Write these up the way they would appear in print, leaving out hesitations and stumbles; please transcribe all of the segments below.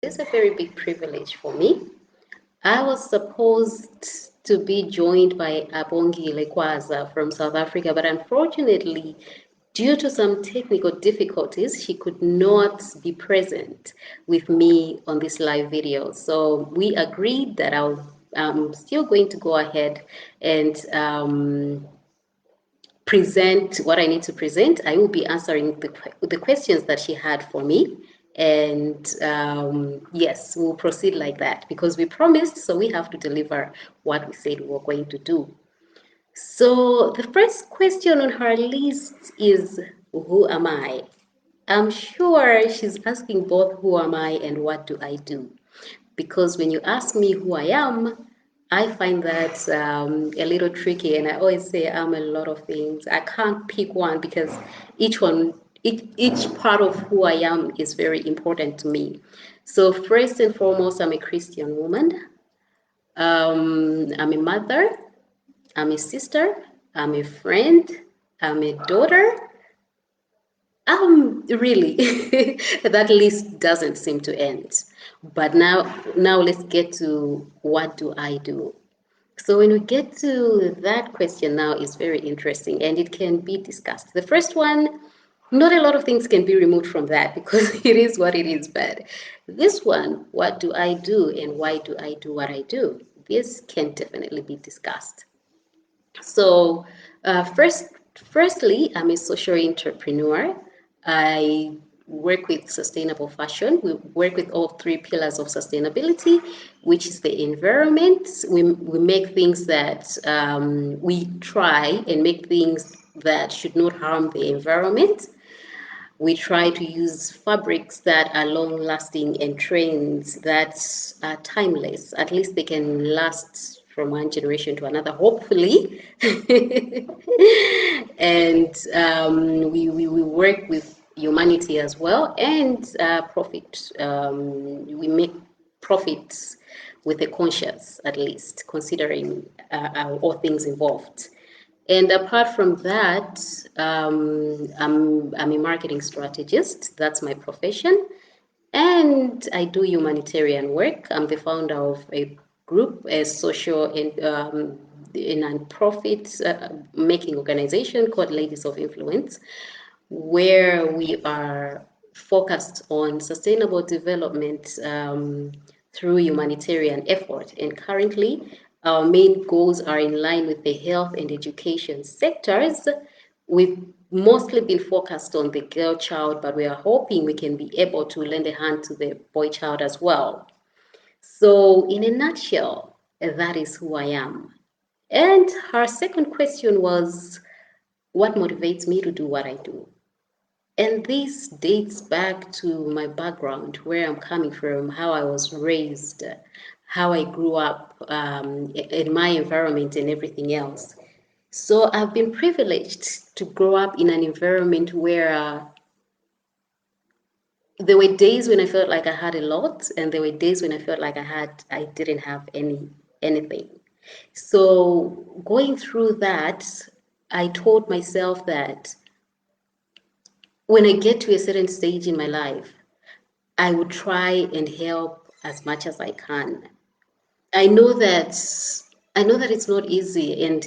is a very big privilege for me. I was supposed to be joined by Abongi Lekwaza from South Africa, but unfortunately, due to some technical difficulties, she could not be present with me on this live video. So we agreed that I'm still going to go ahead and present what I need to present. I will be answering the questions that she had for me. And yes, we'll proceed like that because we promised, so we have to deliver what we said we were going to do. So the first question on her list is, who am I? I'm sure she's asking both who am I and what do I do? Because when you ask me who I am, I find that a little tricky, and I always say I'm a lot of things. I can't pick one because each part of who I am is very important to me. So first and foremost, I'm a Christian woman. I'm a mother. I'm a sister. I'm a friend. I'm a daughter. Really, that list doesn't seem to end. But now let's get to what do I do? So when we get to that question now, is very interesting and it can be discussed. The first one, not a lot of things can be removed from that because it is what it is. But this one, what do I do and why do I do what I do? This can definitely be discussed. So firstly, I'm a social entrepreneur. I work with sustainable fashion. We work with all three pillars of sustainability, which is the environment. We make things that we try and make things that should not harm the environment. We try to use fabrics that are long lasting and trends that are timeless. At least they can last from one generation to another, hopefully. And we work with humanity as well and profit. We make profits with a conscience, at least, considering all things involved. And apart from that, I'm a marketing strategist. That's my profession. And I do humanitarian work. I'm the founder of a group, a social and a non-profit making organization called Ladies of Influence, where we are focused on sustainable development through humanitarian effort. And currently, our main goals are in line with the health and education sectors. We've mostly been focused on the girl child, but we are hoping we can be able to lend a hand to the boy child as well. So, in a nutshell, that is who I am. And her second question was, what motivates me to do what I do? And this dates back to my background, where I'm coming from, how I was raised, how I grew up in my environment, and everything else. So I've been privileged to grow up in an environment where there were days when I felt like I had a lot, and there were days when I felt like I didn't have anything. So going through that, I told myself that when I get to a certain stage in my life, I would try and help as much as I can. I know that I know that it's not easy and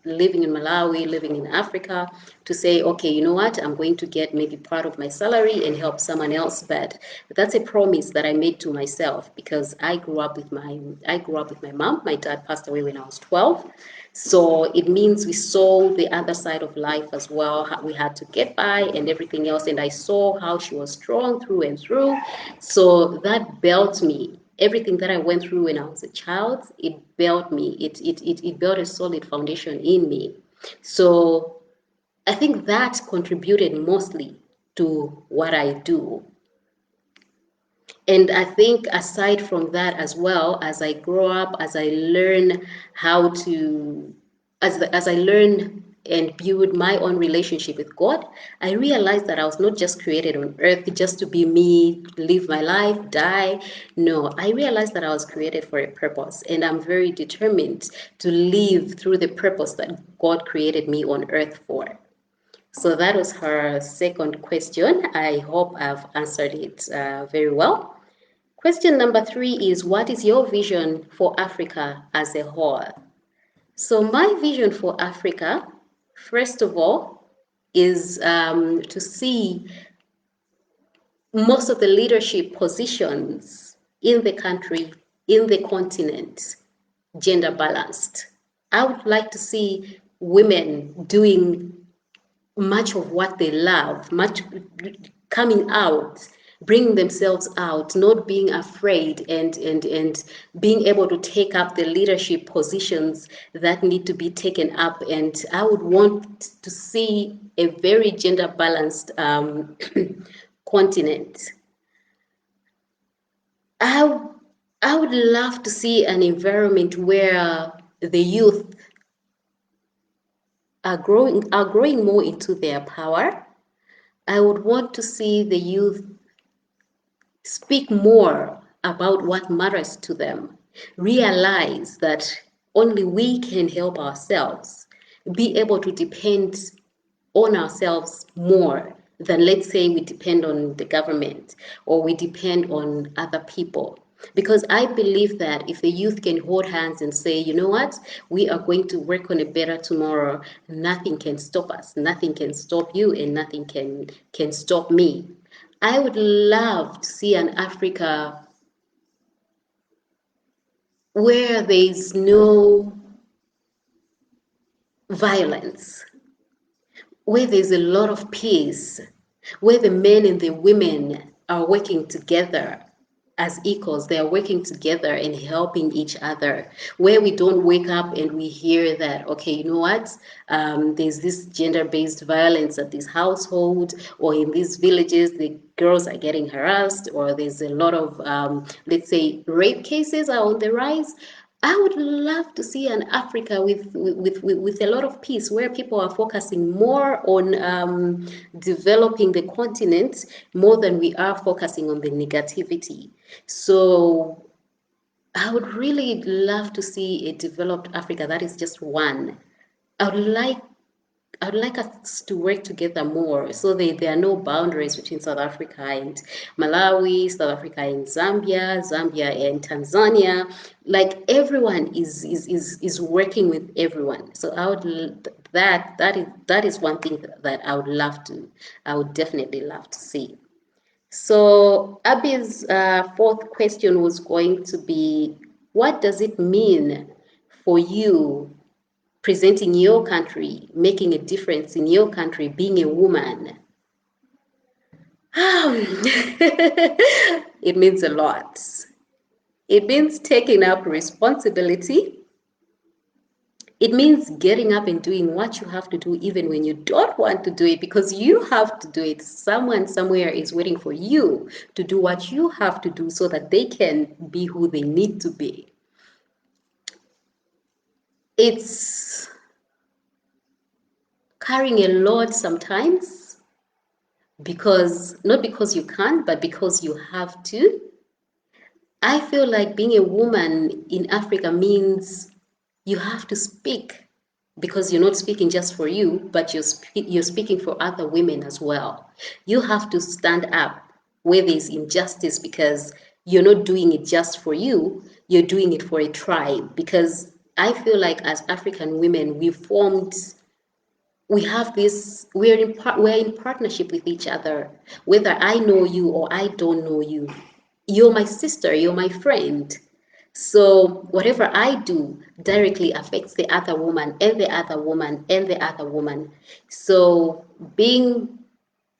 living in Malawi, living in Africa, to say, okay, you know what, I'm going to get maybe part of my salary and help someone else. But that's a promise that I made to myself because I grew up with my mom. My dad passed away when I was 12. So it means we saw the other side of life as well. We had to get by and everything else. And I saw how she was strong through and through. So that built me. Everything that I went through when I was a child, it built me. It built a solid foundation in me. So I think that contributed mostly to what I do. And I think aside from that as well, as I grow up, as I learn how to, as I learn and build my own relationship with God, I realized that I was not just created on earth just to be me, live my life, die. No, I realized that I was created for a purpose, and I'm very determined to live through the purpose that God created me on earth for. So that was her second question. I hope I've answered it very well. Question number three is, what is your vision for Africa as a whole? So my vision for Africa, first of all, is to see most of the leadership positions in the country, in the continent, gender balanced. I would like to see women doing much of what they love, much coming out, bringing themselves out, not being afraid, and being able to take up the leadership positions that need to be taken up. And I would want to see a very gender balanced continent. I I would love to see an environment where the youth are growing more into their power. I would want to see the youth speak more about what matters to them, realize that only we can help ourselves, be able to depend on ourselves more than, let's say, we depend on the government or we depend on other people. Because I believe that if the youth can hold hands and say, you know what, we are going to work on a better tomorrow, nothing can stop us, nothing can stop you, and nothing can stop me. I would love to see an Africa where there is no violence, where there's a lot of peace, where the men and the women are working together as equals. They are working together and helping each other, where we don't wake up and we hear that, okay, you know what, there's this gender-based violence at this household, or in these villages the girls are getting harassed, or there's a lot of let's say rape cases are on the rise. I would love to see an Africa with a lot of peace, where people are focusing more on developing the continent more than we are focusing on the negativity. So I would really love to see a developed Africa. That is just one. I would like I'd like us to work together more, so there are no boundaries between South Africa and Malawi, South Africa and Zambia, Zambia and Tanzania. Like everyone is working with everyone. So I would that is one thing that I would definitely love to see. So Abby's fourth question was going to be, what does it mean for you presenting your country, making a difference in your country, being a woman? It means a lot. It means taking up responsibility. It means getting up and doing what you have to do, even when you don't want to do it, because you have to do it. Someone somewhere is waiting for you to do what you have to do so that they can be who they need to be. It's carrying a load sometimes, because not because you can't, but because you have to. I feel like being a woman in Africa means you have to speak, because you're not speaking just for you, but you're speaking for other women as well. You have to stand up where there's injustice, because you're not doing it just for you, you're doing it for a tribe. Because I feel like as African women, we have this, we're in partnership with each other. Whether I know you or I don't know you, you're my sister, you're my friend. So whatever I do directly affects the other woman and the other woman and the other woman. So being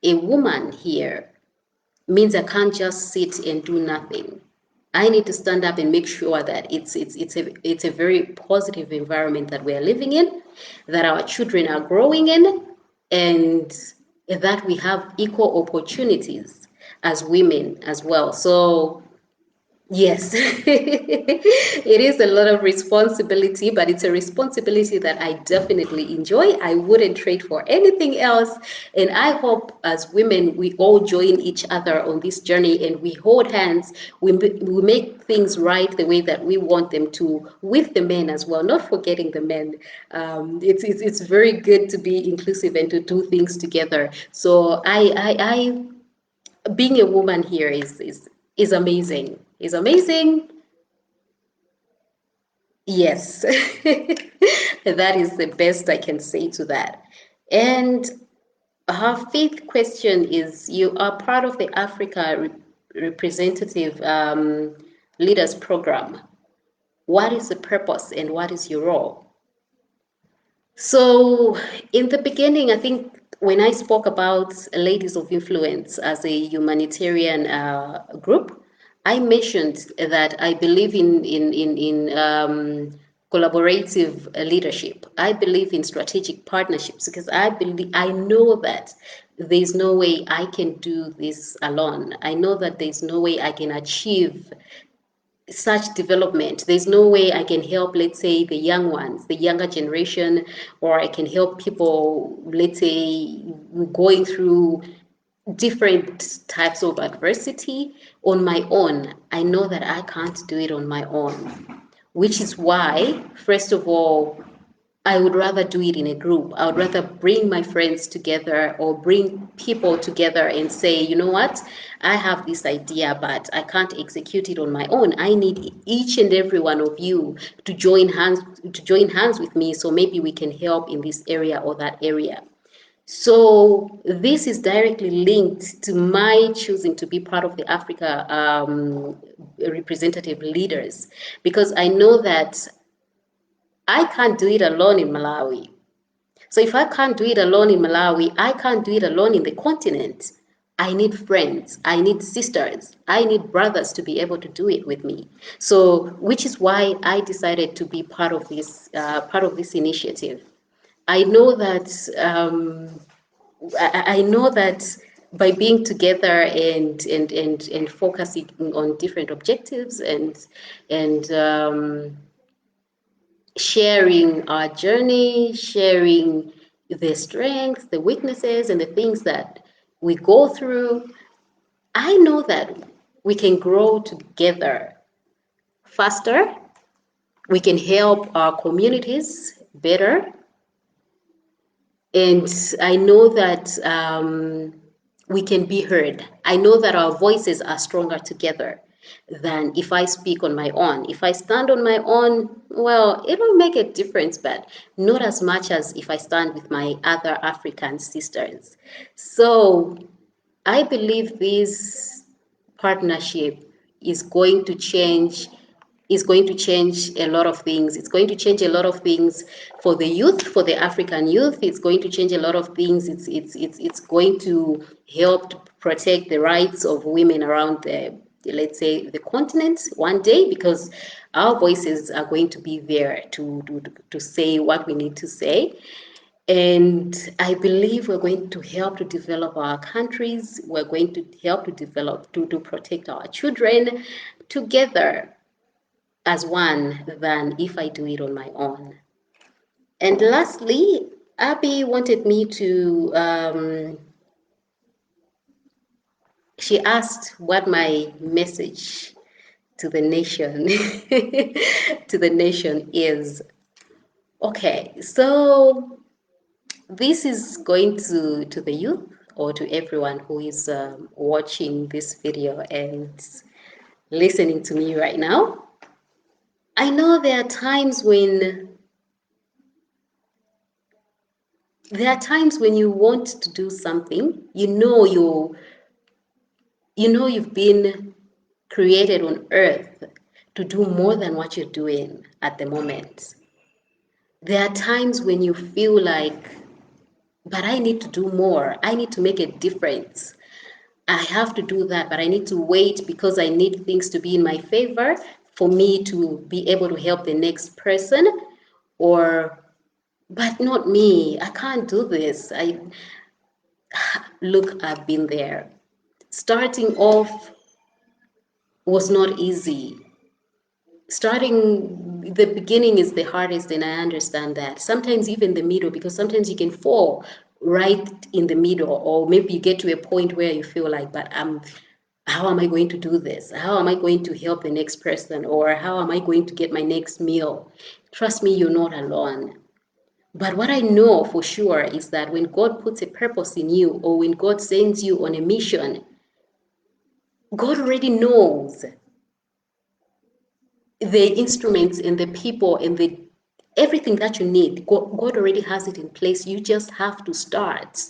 a woman here means I can't just sit and do nothing. I need to stand up and make sure that it's a very positive environment that we are living in, that our children are growing in, and that we have equal opportunities as women as well. So yes, it is a lot of responsibility, but it's a responsibility that I definitely enjoy. I wouldn't trade for anything else. And I hope as women, we all join each other on this journey and we hold hands. We make things right the way that we want them to, with the men as well, not forgetting the men. It's very good to be inclusive and to do things together. So being a woman here is amazing. He's amazing. Yes, that is the best I can say to that. And her fifth question is, you are part of the Africa Representative Leaders Program. What is the purpose and what is your role? So, in the beginning, I think when I spoke about Ladies of Influence as a humanitarian group, I mentioned that I believe in collaborative leadership. I believe in strategic partnerships because I know that there's no way I can do this alone. I know that there's no way I can achieve such development. There's no way I can help, let's say, the young ones, the younger generation, or I can help people, let's say, going through different types of adversity on my own. I know that I can't do it on my own, which is why, first of all, I would rather do it in a group. I would rather bring my friends together or bring people together and say, you know what, I have this idea, but I can't execute it on my own. I need each and every one of you to join hands with me, so maybe we can help in this area or that area. So this is directly linked to my choosing to be part of the Africa representative leaders, because I know that I can't do it alone in Malawi. So if I can't do it alone in Malawi, I can't do it alone in the continent. I need friends, I need sisters, I need brothers to be able to do it with me. So, which is why I decided to be part of this initiative. I know that I know that by being together and focusing on different objectives and sharing our journey, sharing the strengths, the weaknesses, and the things that we go through, I know that we can grow together faster. We can help our communities better. And I know that we can be heard. I know that our voices are stronger together than if I speak on my own. If I stand on my own, well, it'll make a difference, but not as much as if I stand with my other African sisters. So I believe this partnership is going to change is going to change a lot of things. It's going to change a lot of things for the youth, for the African youth. It's going to change a lot of things. It's going to help to protect the rights of women around the, let's say, the continent one day, because our voices are going to be there to say what we need to say. And I believe we're going to help to develop our countries. We're going to help to develop, to protect our children together as one than if I do it on my own. And lastly, Abby wanted me to, she asked what my message to the nation, to the nation is. Okay, so this is going to the youth or to everyone who is watching this video and listening to me right now. I know there are times when you want to do something, you've been created on earth to do more than what you're doing at the moment. There are times when you feel like, but I need to do more. I need to make a difference. I have to do that, but I need to wait because I need things to be in my favor for me to be able to help the next person. Or, but not me. I can't do this. Look, I've been there. Starting off was not easy. Starting the beginning is the hardest, and I understand that. Sometimes even the middle, because sometimes you can fall right in the middle, or maybe you get to a point where you feel like, but how am I going to do this? How am I going to help the next person? Or how am I going to get my next meal? Trust me, you're not alone. But what I know for sure is that when God puts a purpose in you, or when God sends you on a mission, God already knows the instruments and the people and the everything that you need. God already has it in place. You just have to start.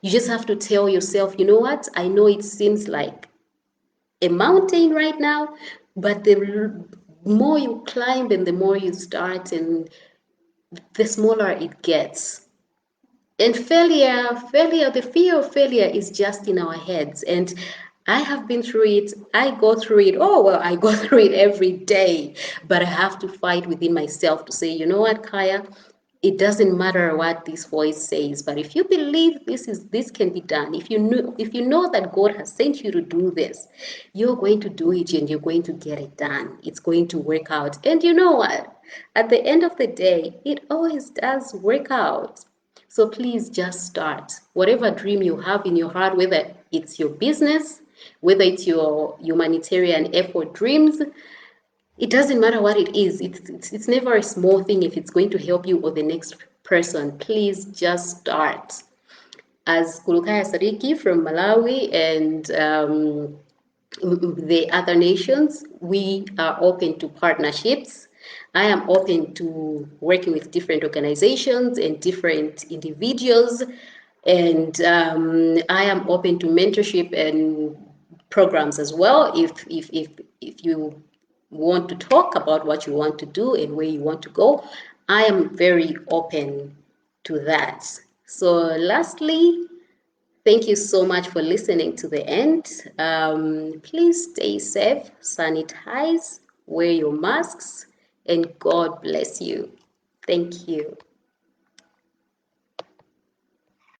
You just have to tell yourself, you know what? I know it seems like a mountain right now, but the more you climb and the more you start, and the smaller it gets. And failure, the fear of failure is just in our heads. And I have been through it. I go through it. Oh, well, I go through it every day. But I have to fight within myself to say, you know what, Kaya? It doesn't matter what this voice says, but if you believe this can be done, if you know that God has sent you to do this, you're going to do it and you're going to get it done. It's going to work out. And you know what? At the end of the day, it always does work out. So please just start. Whatever dream you have in your heart, whether it's your business, whether it's your humanitarian effort dreams, it doesn't matter what it is. It's never a small thing if it's going to help you or the next person. Please just start. As Kulukaya Sadiki from Malawi and the other nations, we are open to partnerships. I am open to working with different organizations and different individuals, and I am open to mentorship and programs as well. If you want to talk about what you want to do and where you want to go, I am very open to that. So, lastly, thank you so much for listening to the end. Please stay safe, sanitize, wear your masks, and God bless you. Thank you.